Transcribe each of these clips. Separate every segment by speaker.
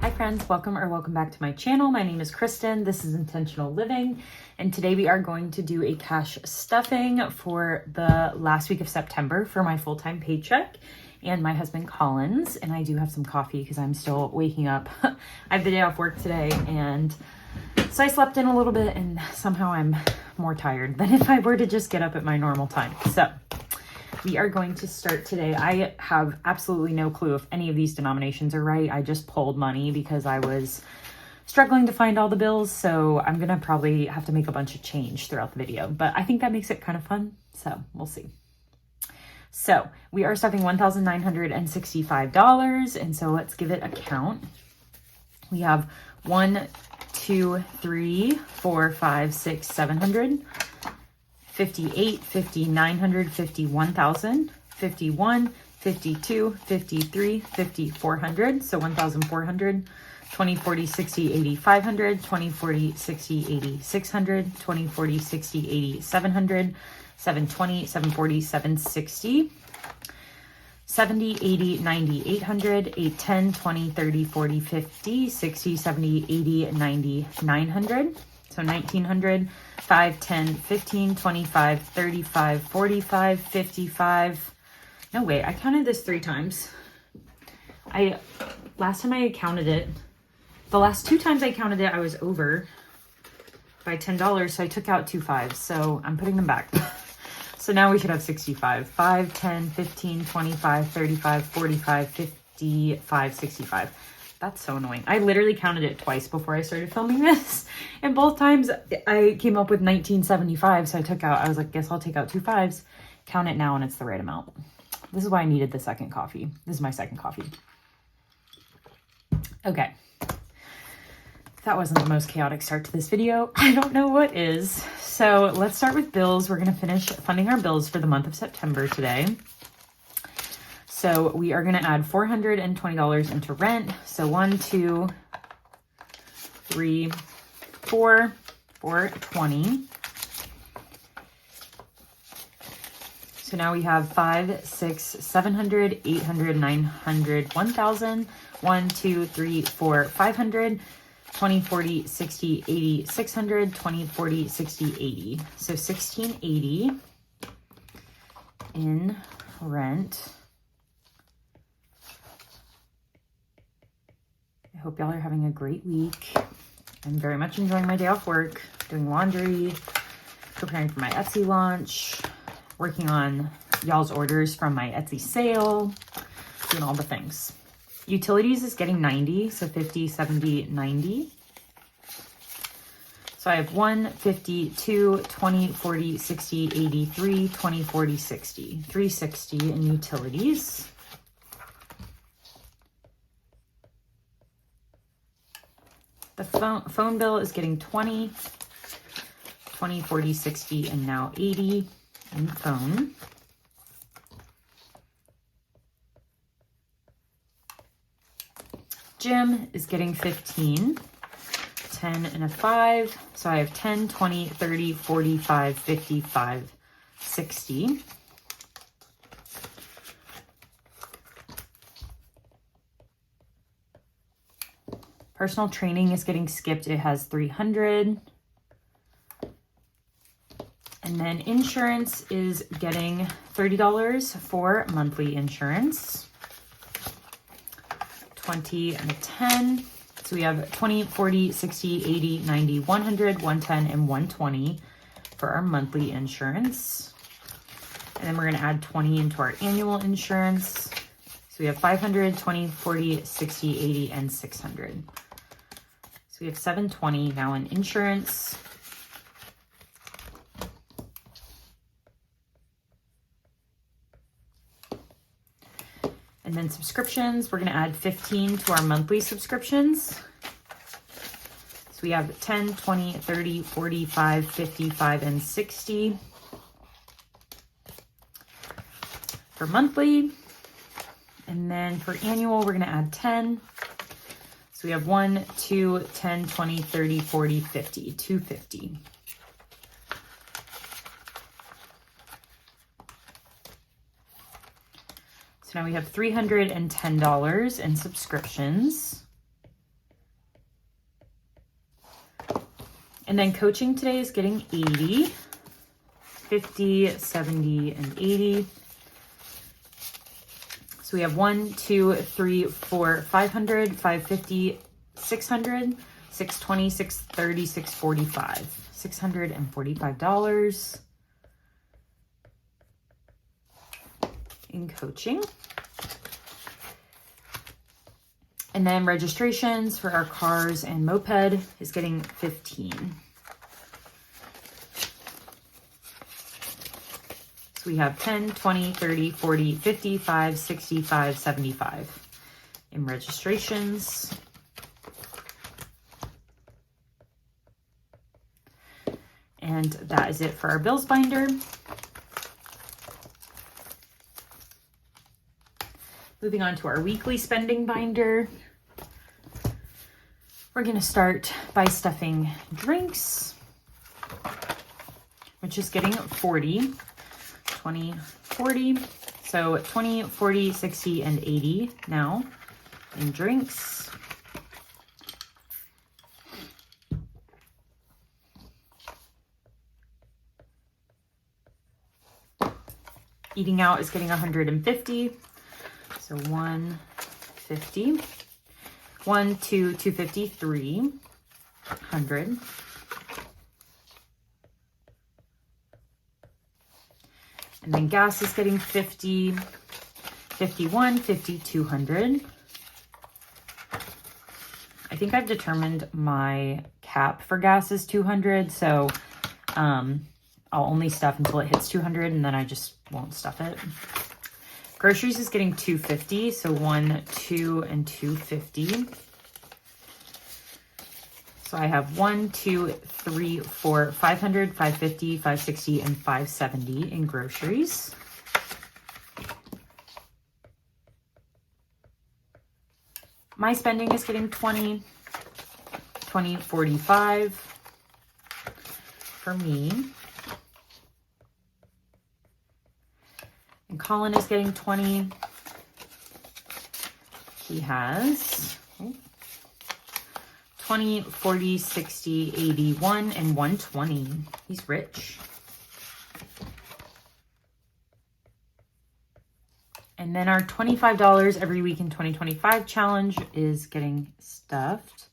Speaker 1: Hi friends, welcome back to my channel. My name is Kristen. This is Intentional Living, and today we are going to do a cash stuffing for the last week of September for my full-time paycheck and my husband Colin's. And I do have some coffee because I'm still waking up. I have the day off work today, and so I slept in a little bit, and somehow I'm more tired than if I were to just get up at my normal time. So we are going to start today. I have absolutely no clue if any of these denominations are right. I just pulled money because I was struggling to find all the bills. So I'm going to probably have to make a bunch of change throughout the video, but I think that makes it kind of fun. So we'll see. So we are stuffing $1,965. And so let's give it a count. We have 1, 2, 3, 4, 5, 6, 700. 58, 50, 900, 50, 1,000, 51, 52, 53, 50, 400, so 1,400, 20, 40, 60, 80, 500, 20, 40, 60, 80, 600, 20, 40, 60, 80, 700, 720, 740, 760, 70, 80, 90, 800, 810, 20, 30, 40, 50, 60, 70, 80, 90, 900, so 1,900, 5, 10, 15, 25, 35, 45, 55. No, wait, I counted this 3 times. Last time I counted it, the last 2 times I counted it, I was over by $10. So I took out 2 5s. So I'm putting them back. So now we should have 65. 5, 10, 15, 25, 35, 45, 55, 65. That's so annoying. I literally counted it twice before I started filming this. And both times I came up with 1975. So I was like, guess I'll take out 2 5s, count it now, and it's the right amount. This is why I needed the second coffee. This is my second coffee. Okay. That wasn't the most chaotic start to this video. I don't know what is. So let's start with bills. We're going to finish funding our bills for the month of September today. So we are going to add $420 into rent. So 1, 2, 3, 4, 420. So now we have 5, 6, 700, 800, 900, 1,000, 1, 2, 3, 4, 500, 20, 40, 60, 80, 600, 20, 40, 60, 80. So 1,680 in rent. I hope y'all are having a great week. I'm very much enjoying my day off work, doing laundry, preparing for my Etsy launch, working on y'all's orders from my Etsy sale, doing all the things. Utilities is getting 90, so 50, 70, 90. So I have 1, 50, 2, 20, 40, 60, 83, 20, 40, 60. 360 in utilities. The phone bill is getting 20, 20, 40, 60, and now 80 in phone. Gym is getting 15, 10 and a 5. So I have 10, 20, 30, 45, 55, 60. Personal training is getting skipped. It has 300. And then insurance is getting $30 for monthly insurance. 20 and a 10. So we have 20, 40, 60, 80, 90, 100, 110, and 120 for our monthly insurance. And then we're going to add 20 into our annual insurance. So we have 500, 20, 40, 60, 80, and 600. So we have 720 now in insurance. And then subscriptions, we're going to add 15 to our monthly subscriptions. So we have 10, 20, 30, 45, 55, and 60 for monthly. And then for annual, we're going to add 10. So we have 1, 2, 10, 20, 30, 40, 50, 250. So now we have $310 in subscriptions. And then coaching today is getting 80, 50, 70, and 80. So we have 1, 2, 3, 4, 500, 550, 600, 620, 630, 645. $645 in coaching. And then registrations for our cars and moped is getting 15. So we have 10, 20, 30, 40, 55, 65, 75 in registrations. And that is it for our bills binder. Moving on to our weekly spending binder. We're going to start by stuffing drinks, which is getting 40, 20, 40. So 20, 40, 60, and 80 now in drinks. Eating out is getting 150. So 150. 1, 2, 253, 100. And then gas is getting 50, 51, 50, 200. I think I've determined my cap for gas is 200, so I'll only stuff until it hits 200, and then I just won't stuff it. Groceries is getting 250, so 1, 2, and 250. So I have 1, 2, 3, 4, 500, 550, 560, and 570 in groceries. My spending is getting 20, 20, 45 for me. And Colin is getting 20. He has 20, 40, 60, 81, and 120. He's rich. And then our $25 every week in 2025 challenge is getting stuffed.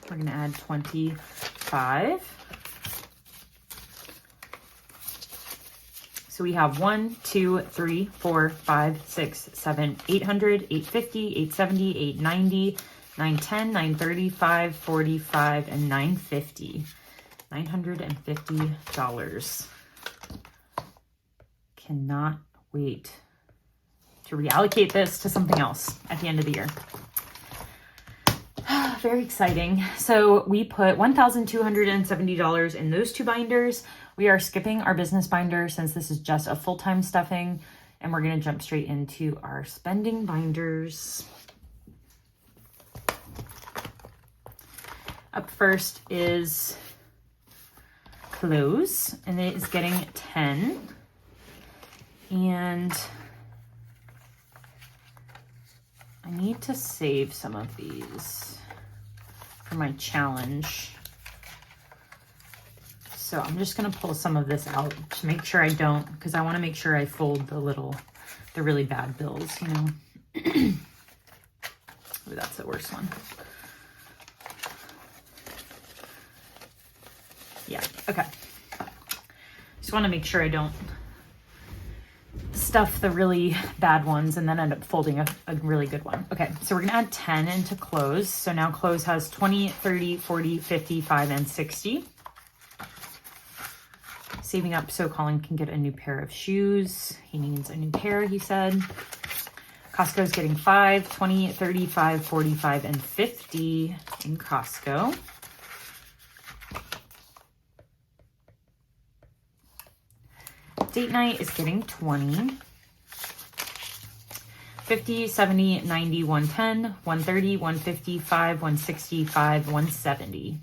Speaker 1: We're going to add 25. So we have 1, 2, 3, 4, 5, 6, 7, 800, 850, 870, 890, 910, 930, 545, and 950. $950. Cannot wait to reallocate this to something else at the end of the year. Very exciting. So we put $1,270 in those two binders. We are skipping our business binder since this is just a full-time stuffing, and we're going to jump straight into our spending binders. Up first is clothes, and it is getting 10. And I need to save some of these for my challenge. So I'm just going to pull some of this out to make sure I don't, because I want to make sure I fold the really bad bills, you know. Ooh, that's the worst one. Yeah, okay. Just want to make sure I don't stuff the really bad ones and then end up folding a really good one. Okay, so we're going to add 10 into clothes. So now clothes has 20, 30, 40, 55, and 60. Saving up so Colin can get a new pair of shoes. He needs a new pair, he said. Costco's getting 5, 20, 35, 45, and 50 in Costco. Date night is getting 20. 50, 70, 90, 110, 130, 155, 165, 170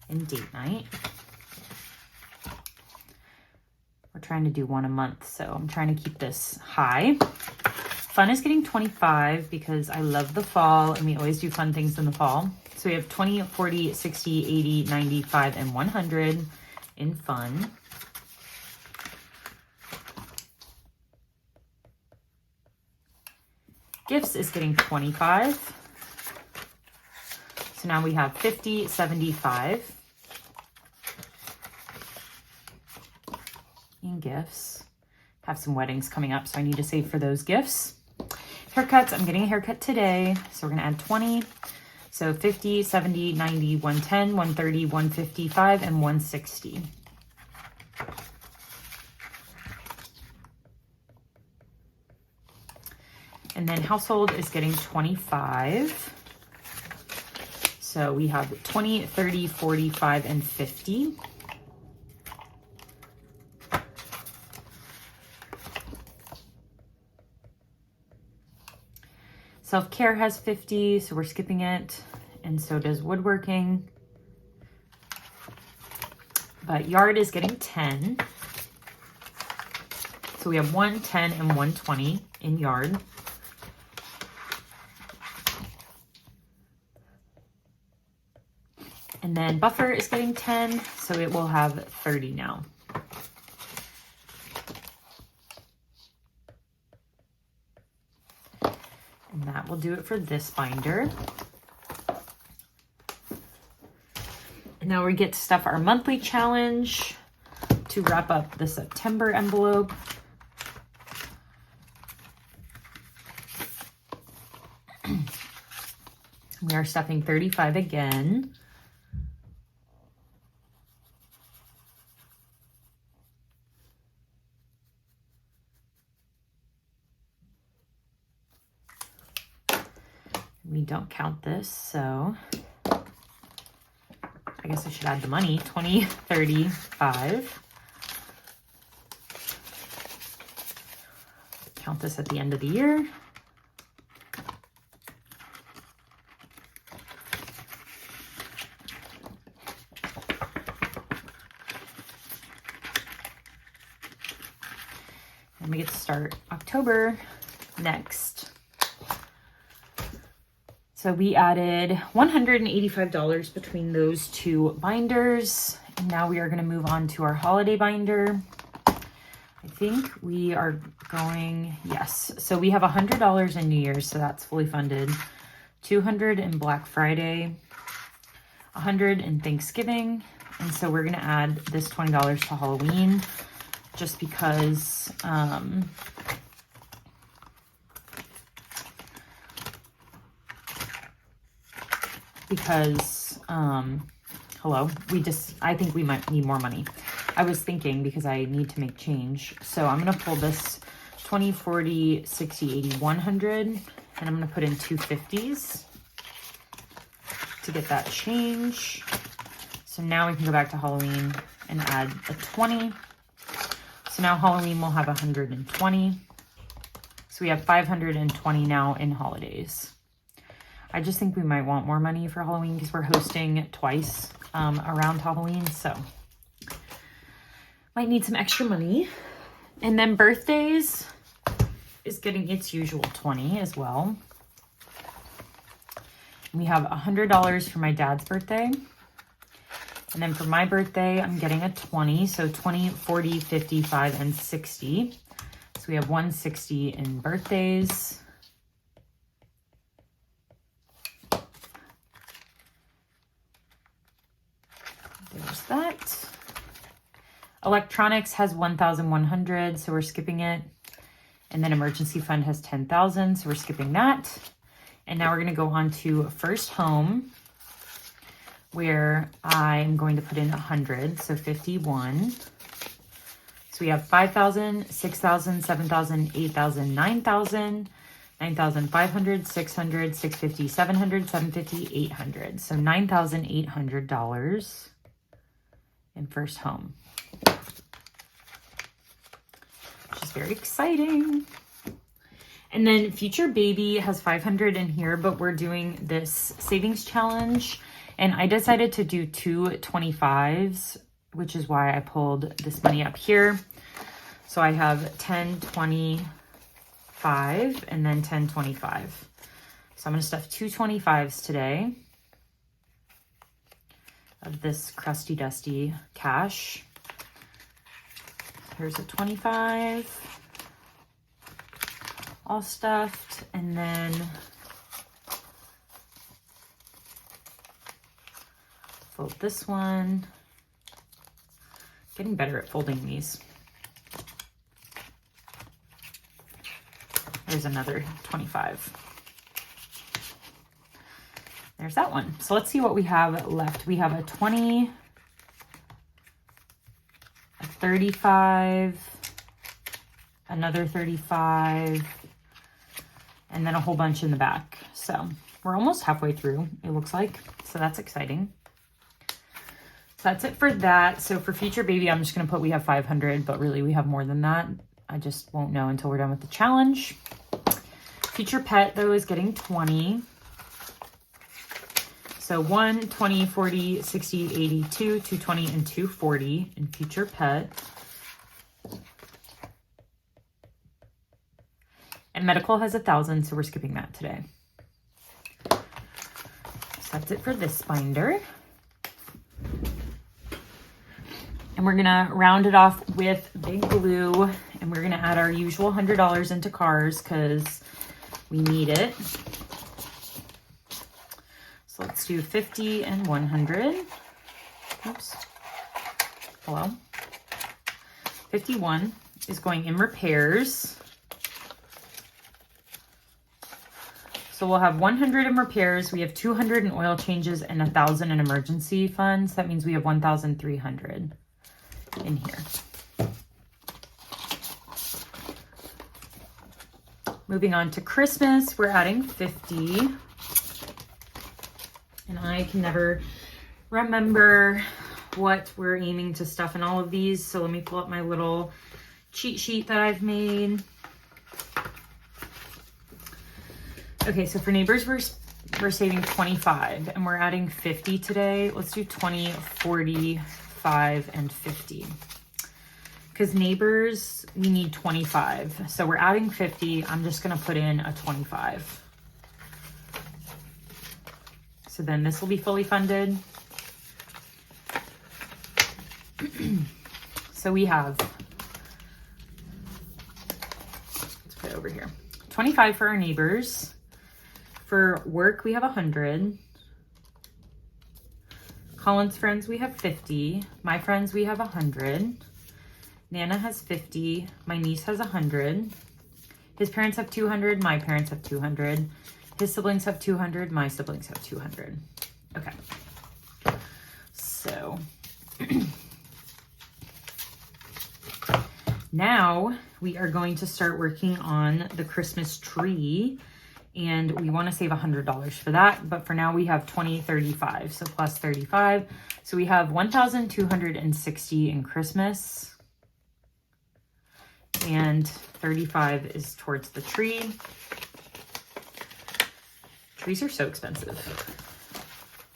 Speaker 1: in date night. We're trying to do one a month, so I'm trying to keep this high. Fun is getting 25 because I love the fall and we always do fun things in the fall. So we have 20, 40, 60, 80, 95, and 100 in fun. Gifts is getting 25. So now we have 50, 75 in gifts. Have some weddings coming up, so I need to save for those gifts. Haircuts, I'm getting a haircut today, so we're gonna add 20. So 50, 70, 90, 110, 130, 155, and 160. And then household is getting 25. So we have 20, 30, 45, and 50. Self-care has 50, so we're skipping it. And so does woodworking. But yard is getting 10. So we have 110 and 120 in yard. And then buffer is getting 10, so it will have 30 now. And that will do it for this binder. And now we get to stuff our monthly challenge to wrap up the September envelope. We are stuffing 35 again. We don't count this, so I guess I should add the money. 20, 35. Count this at the end of the year. And we get to start October next. So we added $185 between those two binders. And now we are going to move on to our holiday binder. I think we are going, yes. So we have $100 in New Year's, so that's fully funded. $200 in Black Friday, $100 in Thanksgiving. And so we're going to add this $20 to Halloween just because, hello, I think we might need more money. I was thinking because I need to make change. So I'm going to pull this 20, 40, 60, 80, 100, and I'm going to put in 250s to get that change. So now we can go back to Halloween and add a 20. So now Halloween will have 120. So we have 520 now in holidays. I just think we might want more money for Halloween because we're hosting twice around Halloween. So might need some extra money. And then birthdays is getting its usual 20 as well. We have $100 for my dad's birthday. And then for my birthday, I'm getting a 20. So 20, 40, 55, and 60. So we have 160 in birthdays. There's that. Electronics has 1,100, so we're skipping it. And then emergency fund has 10,000, so we're skipping that. And now we're going to go on to first home, where I'm going to put in 100, so 51. So we have 5,000, 6,000, 7,000, 8,000, 9,000, 9,500, 600, 650, 700, 750, 800. So $9,800 in first home, which is very exciting. And then future baby has 500 in here, but we're doing this savings challenge. And I decided to do two 25s, which is why I pulled this money up here. So I have 10, 25, and then 10, 25. So I'm going to stuff 2 25s today of this crusty dusty cash. Here's a 25, all stuffed, and then fold this one. Getting better at folding these. There's another 25. There's that one. So let's see what we have left. We have a 20, a 35, another 35, and then a whole bunch in the back. So we're almost halfway through, it looks like. So that's exciting. So that's it for that. So for future baby, I'm just going to put we have 500, but really we have more than that. I just won't know until we're done with the challenge. Future pet, though, is getting 20. So 1, 20, 40, 60, 80, 2, 220, and 240 in future pet. And medical has 1,000, so we're skipping that today. So that's it for this binder. And we're gonna round it off with big blue, and we're gonna add our usual $100 into cars because we need it. So let's do 50 and 100. Oops. Hello. 51 is going in repairs. So we'll have 100 in repairs. We have 200 in oil changes and 1,000 in emergency funds. That means we have 1,300 in here. Moving on to Christmas, we're adding 50. And I can never remember what we're aiming to stuff in all of these. So let me pull up my little cheat sheet that I've made. Okay, so for neighbors, we're saving 25 and we're adding 50 today. Let's do 20, 45, and 50. Because neighbors, we need 25. So we're adding 50. I'm just gonna put in a 25. So then this will be fully funded. So we have, let's put it over here, 25 for our neighbors. For work, we have 100. Colin's friends, we have 50. My friends, we have 100. Nana has 50. My niece has 100. His parents have 200. My parents have 200. His siblings have 200. My siblings have 200. Okay. So now we are going to start working on the Christmas tree, and we want to save $100 for that. But for now we have 20, 35. So plus 35. So we have 1,260 in Christmas. And 35 is towards the tree. Trees are so expensive.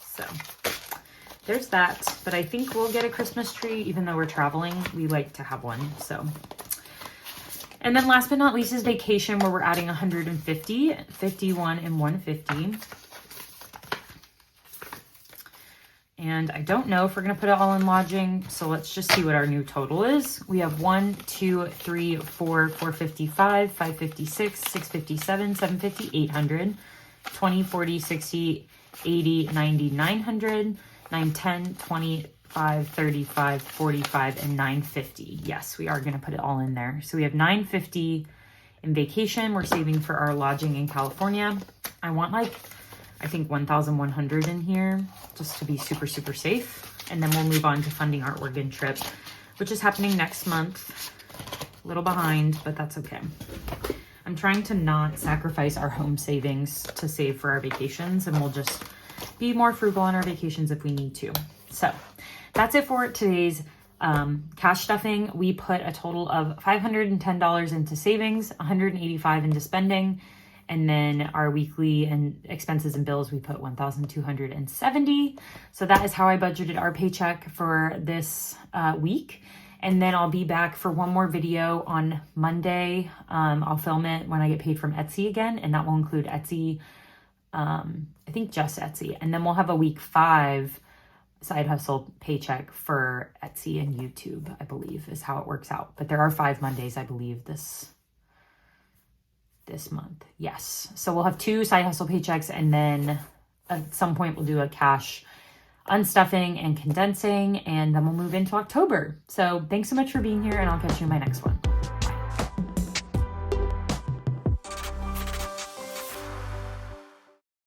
Speaker 1: So there's that. But I think we'll get a Christmas tree, even though we're traveling. We like to have one. So, and then last but not least is vacation, where we're adding 150, 51, and 150. And I don't know if we're going to put it all in lodging. So let's just see what our new total is. We have 1, 2, 3, 4, 455, 556, 657, 750, 800, 20, 40, 60, 80, 90, 900, 910, 25, 35, 45, and 950. Yes, we are going to put it all in there. So we have 950 in vacation. We're saving for our lodging in California. I want I think 1,100 in here just to be super, super safe. And then we'll move on to funding our Oregon trip, which is happening next month. A little behind, but that's okay. I'm trying to not sacrifice our home savings to save for our vacations, and we'll just be more frugal on our vacations if we need to. So that's it for today's cash stuffing. We put a total of $510 into savings, $185 into spending, and then our weekly and expenses and bills, we put $1,270. So that is how I budgeted our paycheck for this week. And then I'll be back for one more video on Monday. I'll film it when I get paid from Etsy again, and that will include Etsy. I think just Etsy. And then we'll have a week 5 side hustle paycheck for Etsy and YouTube, I believe is how it works out. But there are 5 Mondays, I believe, this month. Yes. So we'll have 2 side hustle paychecks, and then at some point we'll do a cash unstuffing and condensing, and then we'll move into October. So thanks so much for being here, and I'll catch you in my next one.